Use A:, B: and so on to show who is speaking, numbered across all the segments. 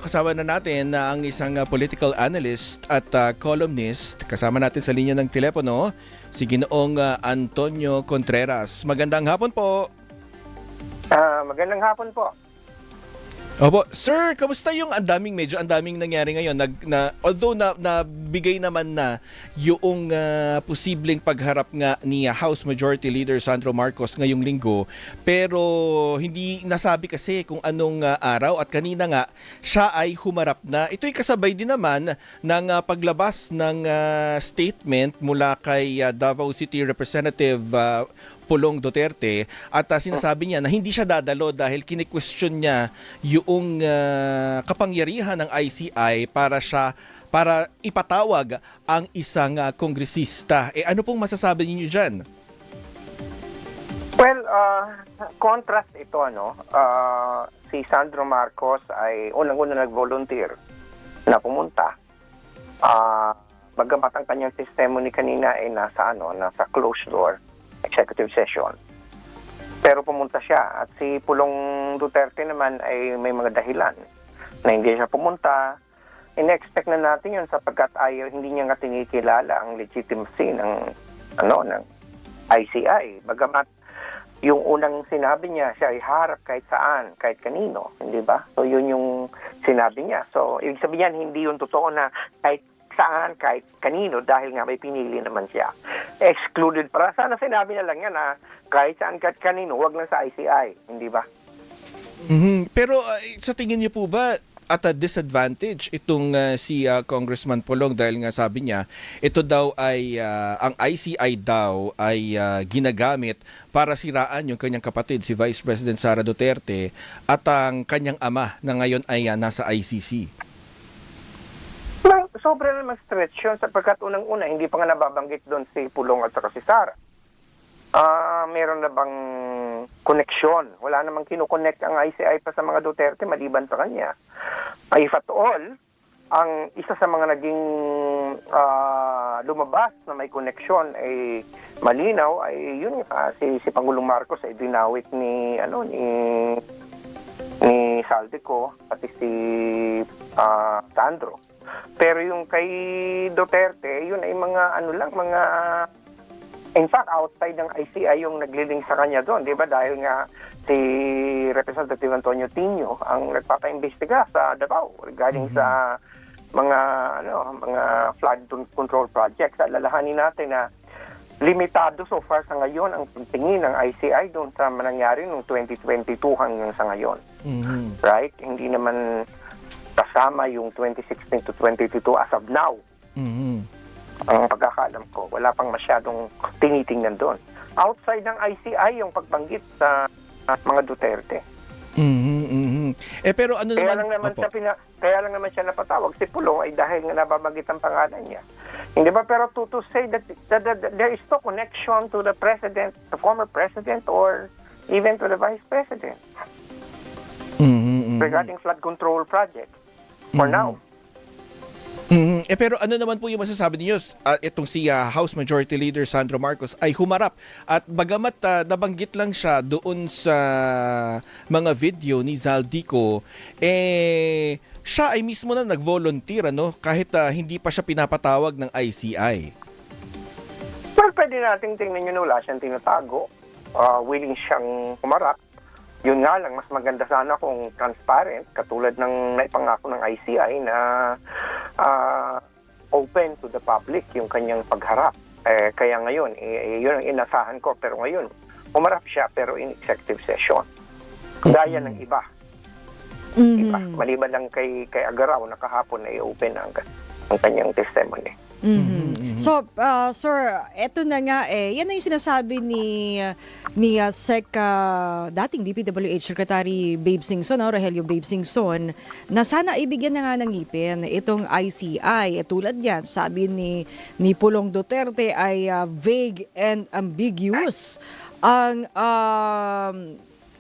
A: Kasama na natin na ang isang political analyst at columnist. Kasama natin sa linya ng telepono si Ginoong Antonio Contreras. Magandang hapon po.
B: Magandang hapon po.
A: Opo, sir, kamusta yung medyo andaming nangyari ngayon? Although nabigay naman na yung posibleng pagharap nga ni House Majority Leader Sandro Marcos ngayong linggo, pero hindi nasabi kasi kung anong araw at kanina nga siya ay humarap na. Ito'y kasabay din naman ng paglabas ng statement mula kay Davao City Representative Pulong Duterte at sinasabi niya na hindi siya dadalo dahil kini-question niya yung kapangyarihan ng ICI para ipatawag ang isang kongresista. Ano pong masasabi niyo diyan?
B: Well, contrast ito, si Sandro Marcos ay unang-una nag-volunteer na pumunta. Bagamat ang kanyang testimony kanina ay nasa closed door executive session. Pero pumunta siya at si Pulong Duterte naman ay may mga dahilan na hindi siya pumunta. Ina-expect na natin yun sapagkat hindi niya nga tinikilala ang legitimacy ng ICI. Bagamat yung unang sinabi niya, siya ay harap kahit saan, kahit kanino, hindi ba? So yun yung sinabi niya. So ibig sabihin hindi yun totoo na kahit saan, kahit kanino dahil nga may pinili naman siya. Excluded para. Sana sinabi na lang yan na kahit saan, kahit kanino, wag lang sa ICI, hindi ba?
A: Pero sa tingin niyo po ba at a disadvantage itong si Congressman Pulong dahil nga sabi niya ito daw ay ang ICI daw ay ginagamit para siraan yung kanyang kapatid si Vice President Sara Duterte at ang kanyang ama na ngayon ay nasa ICC?
B: Well, sobra naman stretch yun sapagkat unang-una hindi pa nga nababanggit doon si Pulong at saka si Sara. Meron na bang koneksyon? Wala namang kinoconnect ang ICI pa sa mga Duterte maliban sa kanya. If at all, ang isa sa mga naging lumabas na may koneksyon ay malinaw ay yun si Pangulong Marcos ay dinawit ni Saldico pati si Sandro. Pero yung kay Duterte, yun ay mga in fact, outside ng ICI yung nagliling sa kanya doon, di ba? Dahil nga si Representative Antonio Tino ang nagpapaimbestiga sa Davao regarding sa mga flood control projects. Alalahanin natin na limitado so far sa ngayon ang tingin ng ICI doon sa nangyari noong 2022 hanggang sa ngayon. Right? Hindi naman kasama yung 2016 to 2022 as of now. Ang pagkakaalam ko, wala pang masyadong tinitingnan doon. Outside ng ICI, yung pagbanggit sa mga Duterte.
A: Pero ano
B: kaya
A: naman...
B: Kaya lang naman siya napatawag. Si Pulong ay dahil nga nababanggit ang pangalan niya. Hindi ba? Pero to say that there is no connection to the president, the former president, or even to the vice president. Regarding flood control project. For now.
A: Pero ano naman po yung masasabi niyo itong si House Majority Leader Sandro Marcos ay humarap at bagamat nabanggit lang siya doon sa mga video ni Zaldico, siya ay mismo na nag-volunteer kahit hindi pa siya pinapatawag ng ICI.
B: Well, pwede nating tingnan yun, wala siyang tinatago. Willing siyang humarap. Yun nga lang, mas maganda sana kung transparent, katulad ng naipangako ng ICI na open to the public yung kanyang pagharap. Kaya ngayon, yun ang inasahan ko. Pero ngayon, umarap siya pero in executive session. Gaya ng iba. Iba. Maliban lang kay Agaraw na kahapon ay open ang kanyang testimony.
C: So, sir, eto na nga yan na yung sinasabi ni dating DPWH Secretary Babe Singson, Rogelio Babe Singson, na sana ibigyan na nga ng ngipin itong ICI. Tulad yan, sabi ni Pulong Duterte ay vague and ambiguous ang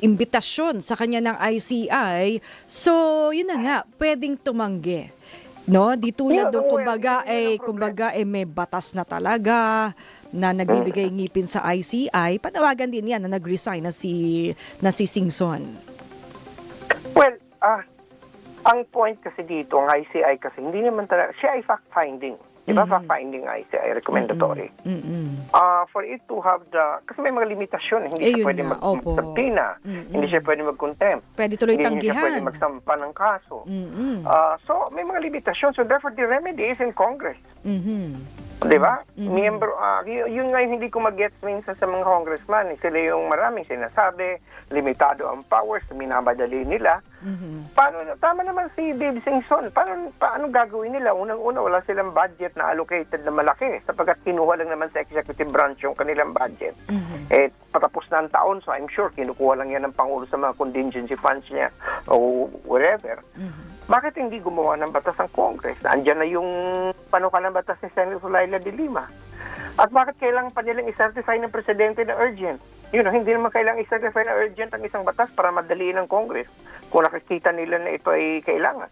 C: imbitasyon sa kanya ng ICI. So, yun na nga, pwedeng tumanggi. No, di tulad doon kumbaga may batas na talaga na nagbibigay ngipin sa ICI. Panawagan din yan na nag-resign na si Singson.
B: Well, Ang point kasi dito, ang ICI kasi, hindi naman talaga, siya ay fact-finding. Di ba fact-finding ICI, recommendatory. For it to have kasi may mga limitasyon. Hindi siya
C: yun
B: pwede
C: nga, opo.
B: mag-subpoena. Hindi siya pwede mag-contempt.
C: Pwede tuloy
B: Hindi siya pwede
C: tanggihan.
B: magsampa ng kaso. So, may mga limitasyon. So, therefore, the remedy is in Congress. Di ba? Miyembro, yun nga yung hindi ko mag-gets minsan sa mga congressman. Sila yung maraming sinasabi, limitado ang powers, minabadali nila. Tama naman si Babe Singson. Paano gagawin nila? Unang-una, wala silang budget na allocated na malaki sapagkat kinuha lang naman sa executive branch yung kanilang budget. Patapos na ang taon, so I'm sure kinukuha lang yan ng Pangulo sa mga contingency funds niya o whatever. Bakit hindi gumawa ng batas ang Congress? Andiyan na yung panukalang batas ni Senator Laila de Lima. At bakit kailangan pa nilang i-certify ng Presidente na urgent? Hindi naman kailangan i-certify na urgent ang isang batas para madaliin ng Congress kung nakikita nila na ito ay kailangan.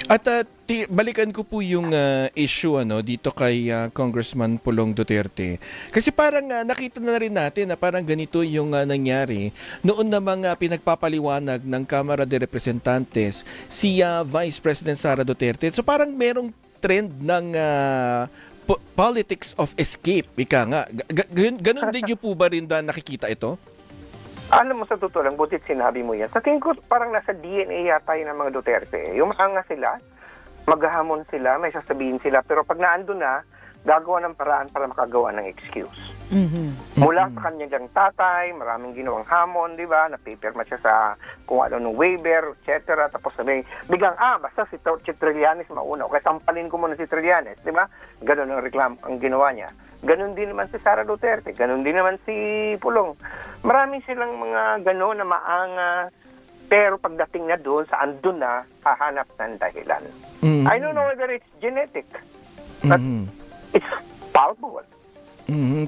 A: At balikan ko po yung issue dito kay Congressman Pulong Duterte. Kasi parang nakita na rin natin na parang ganito yung nangyari noon na mga pinagpapaliwanag ng Kamara de Representantes si Vice President Sara Duterte. So parang merong trend ng politics of escape. Ika nga. Ganun din yung po ba rin nakikita ito?
B: Alam mo, sa totoo lang, butit sinabi mo yan. Sa tingin ko, parang nasa DNA yata yun ng mga Duterte. Yung maanga sila, maghahamon sila, may sasabihin sila, pero pag naandun na, gagawa ng paraan para makagawa ng excuse. Mula sa kanyang tatay, maraming ginawang hamon, di ba? Napipirma siya sa kung ano ng waiver, etc. Tapos sabi, biglang, basta si Trillanes mauna. Okay, sampalin ko muna si Trillanes, di ba? Ganun ang reklamo ang ginawa niya. Ganon din naman si Sara Duterte. Ganon din naman si Pulong. Marami silang mga ganon na maanga. Pero pagdating na doon, sa andun na, hahanap ng dahilan. I don't know whether it's genetic. But it's palpable.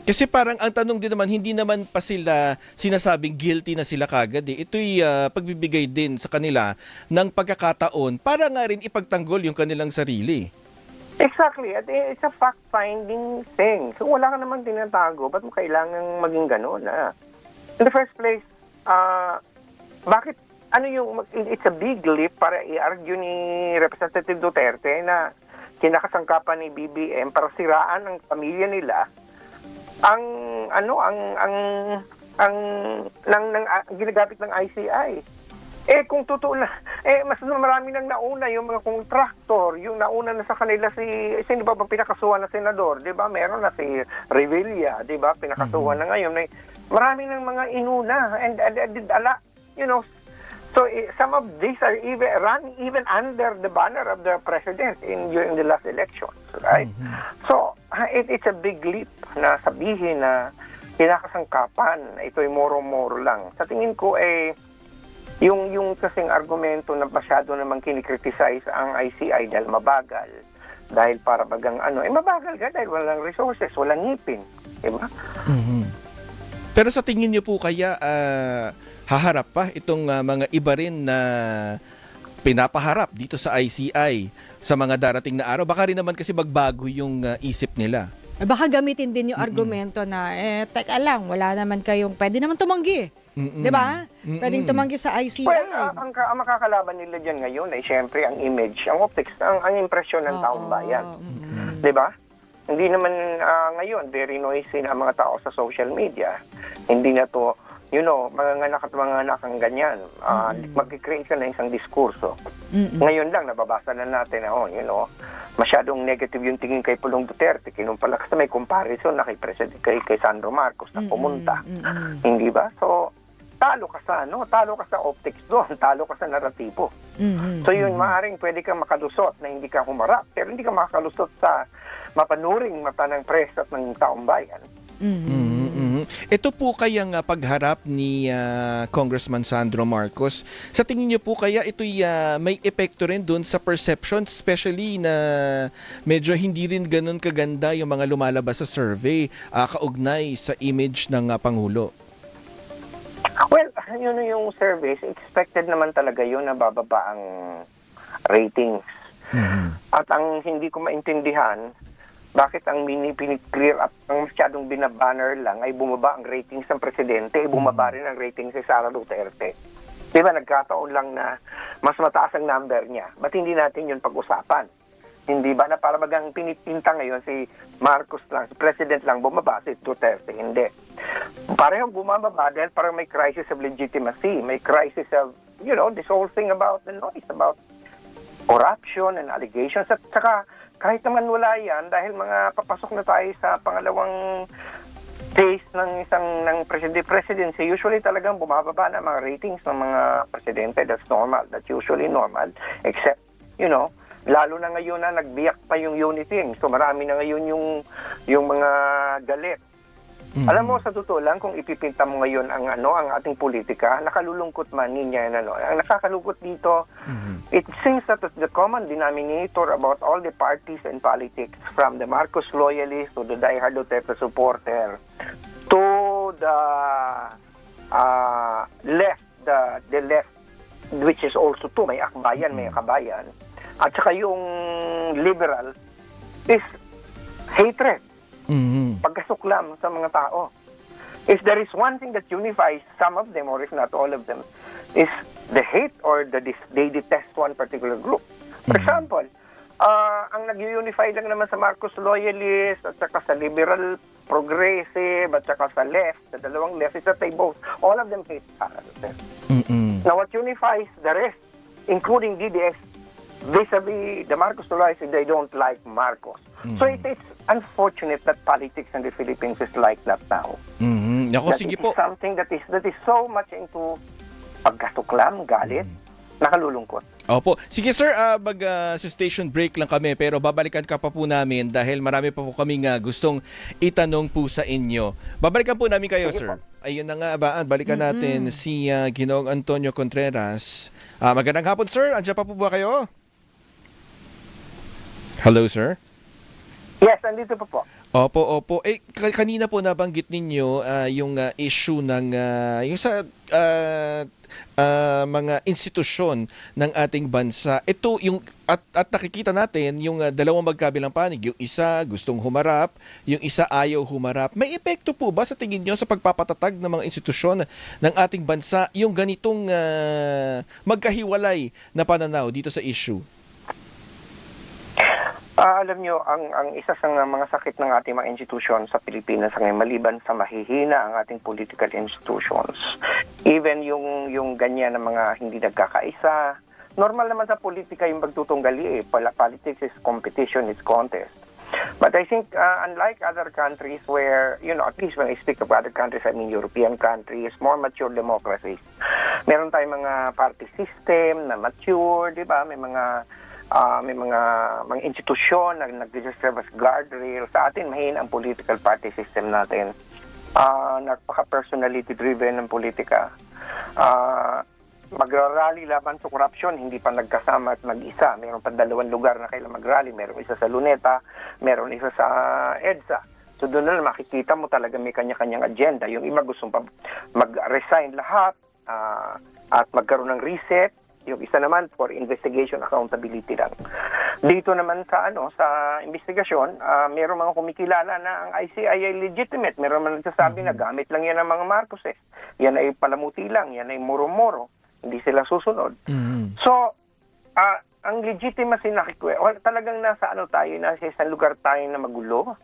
A: Kasi parang ang tanong din naman, hindi naman pa sila sinasabing guilty na sila kagad. Ito'y pagbibigay din sa kanila ng pagkakataon para nga rin ipagtanggol yung kanilang sarili.
B: Exactly. At it's a fact-finding thing. So wala ka naman tinatago. Ba't mo kailangang maging gano'n? In the first place, bakit, it's a big leap para i-argue ni Representative Duterte na kinakasangkapan ni BBM para siraan ang pamilya nila ang ginagamit ng ICI. Kung totoo na, mas marami nang nauna yung mga kontraktor, yung nauna na sa kanila sino ba bang pinakasuhan na senador, di ba? Meron na si Revilla, di ba? Pinakasuhan na ngayon. Marami nang mga inuna, and so some of these are even under the banner of the president during the last elections, right? So, it's a big leap na sabihin na kinakasangkapan, ito'y moro-moro lang. Sa tingin ko, yung kasing argumento na masyado namang kinikriticize ang ICI dahil mabagal, dahil para bagang mabagal ka dahil walang resources, walang ngipin, di ba?
A: Pero sa tingin niyo po kaya haharap pa itong mga iba rin na pinapaharap dito sa ICI sa mga darating na araw? Baka rin naman kasi magbago yung isip nila.
C: Baka gamitin din yung argumento na, teka lang, wala naman kayong, pwede naman tumanggi. Di ba? Pwedeng tumanggi sa ICI.
B: Well, ang makakalaban nila dyan ngayon ay syempre ang image, ang optics, ang impresyon ng taong bayan. Di ba? Hindi naman ngayon, very noisy na mga tao sa social media. Hindi na to, manganganak at manganganak ang ganyan. Mag-create ka na isang diskurso. Ngayon lang, nababasa na natin na, masyadong negative yung tingin kay Pulong Duterte. Kinumpala kasi may comparison na kay Sandro Marcos na pumunta. Hindi ba? So, talo ka sa optics doon, talo ka sa naratibo. So yun, maaaring pwede kang makalusot na hindi ka humarap, pero hindi ka makalusot sa mapanuring mata ng press at ng taong bayan.
A: Ito po kayang pagharap ni Congressman Sandro Marcos. Sa tingin niyo po kaya ito'y may epekto rin doon sa perception, especially na medyo hindi rin ganun kaganda yung mga lumalabas sa survey kaugnay sa image ng Pangulo?
B: Well, yun yung surveys, expected naman talaga yun na bababa ang ratings. At ang hindi ko maintindihan, bakit ang clear up, ang masyadong binabanner lang ay bumaba ang ratings ng presidente, bumaba rin ang ratings ni Sara Duterte. Di ba, nagkataon lang na mas mataas ang number niya. Ba't hindi natin yun pag-usapan? Hindi ba na para bagang pinipinta ngayon si Marcos lang, si President lang bumaba, si Duterte, hindi. Parehong bumababa dahil parang may crisis of legitimacy, may crisis of, this whole thing about the noise, about corruption and allegations. At saka, kahit naman wala yan, dahil mga papasok na tayo sa pangalawang phase ng presidency, usually talagang bumababa na mga ratings ng mga presidente. That's normal. That's usually normal. Except, lalo na ngayon na nagbiyak pa yung unity. So marami na ngayon yung mga galit. Alam mo, sa totoo lang, kung ipipinta mo ngayon ang ating politika, nakalulungkot man niya ang nakakalungkot dito, it seems that the common denominator about all the parties and politics, from the Marcos loyalist to the diehard Duterte supporter, to the left, the left, which is also may akbayan, may kabayan, at saka yung liberal, is hatred. Pagkasuklam sa mga tao. If there is one thing that unifies some of them, or if not all of them, is the hate or they detest one particular group. For example, ang nag-unify lang naman sa Marcos loyalist at saka sa liberal progressive at saka sa left, sa dalawang left, is that all of them hate Sara Duterte. Now what unifies the rest, including DDS, vis-a-vis the Marcos loyalists, they don't like Marcos. So it's unfortunate that politics in the Philippines is like that now.
A: Ako, sige po.
B: Something that is so much into pagkasuklam, galit, nakalulungkot.
A: Opo. Sige sir, sa station break lang kami, pero babalikan ka pa po namin dahil marami pa po kaming gustong itanong po sa inyo. Babalikan po namin kayo,
B: Sige
A: sir.
B: po.
A: Ayun na nga, balikan natin si Ginoong Antonio Contreras. Magandang hapon, sir. Andiyan pa po ba kayo? Hello, sir.
B: Yes, andito po.
A: Opo. Kanina po nabanggit ninyo yung issue ng yung sa mga institusyon ng ating bansa. Ito yung at nakikita natin yung dalawang magkabilang panig. Yung isa gustong humarap, yung isa ayaw humarap. May epekto po ba sa tingin nyo sa pagpapatatag ng mga institusyon ng ating bansa yung ganitong magkahiwalay na pananaw dito sa issue?
B: Alam nyo, ang isa sa mga sakit ng ating mga institution sa Pilipinas ngayon, maliban sa mahihina ang ating political institutions, even yung ganyan na mga hindi nagkakaisa, normal naman sa politika yung pagtutunggali. Politics is competition, it's contest. But I think unlike other countries where, at least when I speak of other countries, I mean European countries, more mature democracies, meron tayong mga party system na mature, di ba? May mga institusyon na nag-serve as guardrail. Sa atin, mahina ang political party system natin. Napaka-personality driven ang politika. Magrarally laban sa korupsyon, hindi pa nagkasama at mag-isa. Meron pa 2 lugar na kailan mag-rally. Meron isa sa Luneta, meron isa sa EDSA. So doon na makikita mo talaga may kanya-kanyang agenda. Yung iba gustong mag-resign lahat at magkaroon ng reset. Yung isa naman for investigation, accountability lang. Dito naman sa investigasyon, meron mga kumikilala na ang ICI ay legitimate. Meron man nagsasabi na gamit lang yan ng mga Marcos. Yan ay palamuti lang, yan ay muro-muro. Hindi sila susunod. So, ang legitimacy talagang nasa nasa isang lugar tayo na magulo,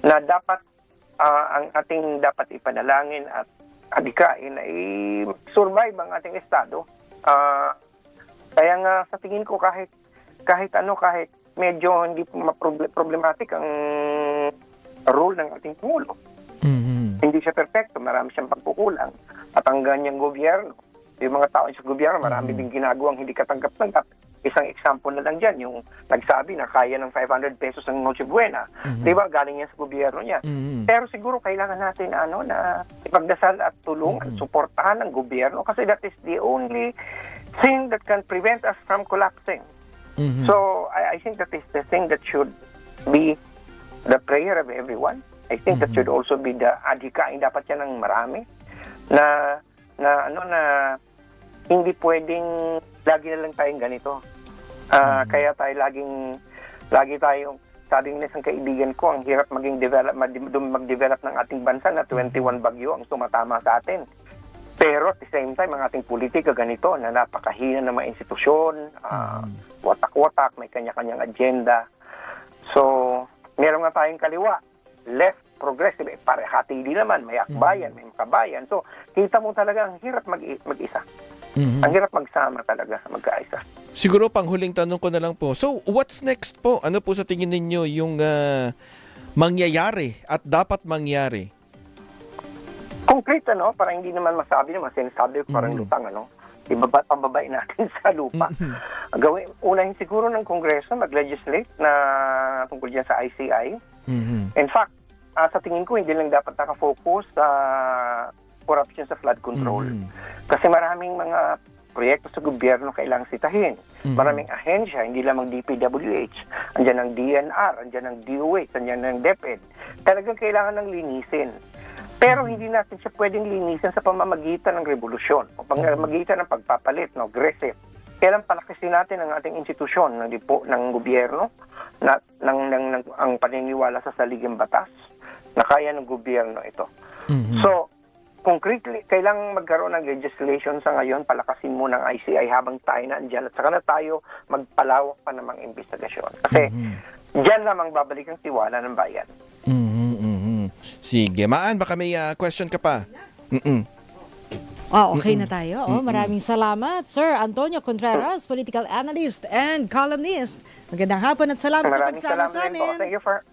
B: na dapat ang ating dapat ipanalangin at adikain ay survive ang ating estado. Kaya nga sa tingin ko kahit medyo hindi problematic ang role ng ating Pangulo. Hindi siya perfecto, marami siyang pagkukulang. At ang ganyang gobyerno, yung mga tao sa gobyerno, marami din ginagawang hindi katanggap-tanggap. Isang example na lang dyan, yung nagsabi na kaya ng 500 pesos ng Noche Buena. Diba? Galing yan sa gobyerno niya. Pero siguro kailangan natin na ipagdasal at tulungan, suportahan ng gobyerno kasi that is the only thing that can prevent us from collapsing. So, I think that is the thing that should be the prayer of everyone. I think that should also be the adhikain dapat yan ng marami na hindi pwedeng lagi na lang tayong ganito. Kaya tayo lagi tayong, sabi ng isang kaibigan ko, ang hirap mag-develop ng ating bansa na 21 bagyo ang tumatama sa atin. Pero at the same time, ang ating politika ganito na napakahina ng mga institusyon, watak-watak, may kanya-kanyang agenda. So, meron nga tayong kaliwa, left, progressive, parehati din naman, may akbayan, may makabayan. So, kita mo talaga, ang hirap mag-isa. Ang hirap magsama talaga, magkaisa.
A: Siguro panghuling tanong ko na lang po. So, what's next po? Ano po sa tingin ninyo yung mangyayari at dapat mangyari?
B: Concrete, para hindi naman masabi naman, sinasabi ko parang lutang, pambabain natin sa lupa. Unahin siguro ng Kongreso, mag-legislate na tungkol dyan sa ICI. In fact, sa tingin ko, hindi lang dapat nakafocus sa corruption sa flood control. Kasi maraming mga proyekto sa gobyerno kailangang sitahin. Maraming ahensya, hindi lamang DPWH. Andyan ang DNR, andyan ang DOH, andyan ang DepEd. Talagang kailangan ng linisin. Pero hindi natin siya pwedeng linisin sa pamamagitan ng revolusyon o pamamagitan ng pagpapalit, aggressive. Kailan palakasin natin ang ating institusyon ng gobyerno, ang paniniwala sa saligang batas na kaya ng gobyerno ito. So, concretely, kailangang magkaroon ng legislation sa ngayon, palakasin mo ng ICI habang tayo na andyan at saka na tayo magpalawak pa ng mga investigasyon. Kasi diyan lamang babalik ang tiwala ng bayan.
A: Sige, Maan, baka may question ka pa?
C: Okay na tayo. Maraming salamat, Sir Antonio Contreras, political analyst and columnist. Magandang hapon at salamat sa
B: Maraming
C: pagsama
B: salamat
C: sa
B: rin po.
C: amin.
B: Thank you for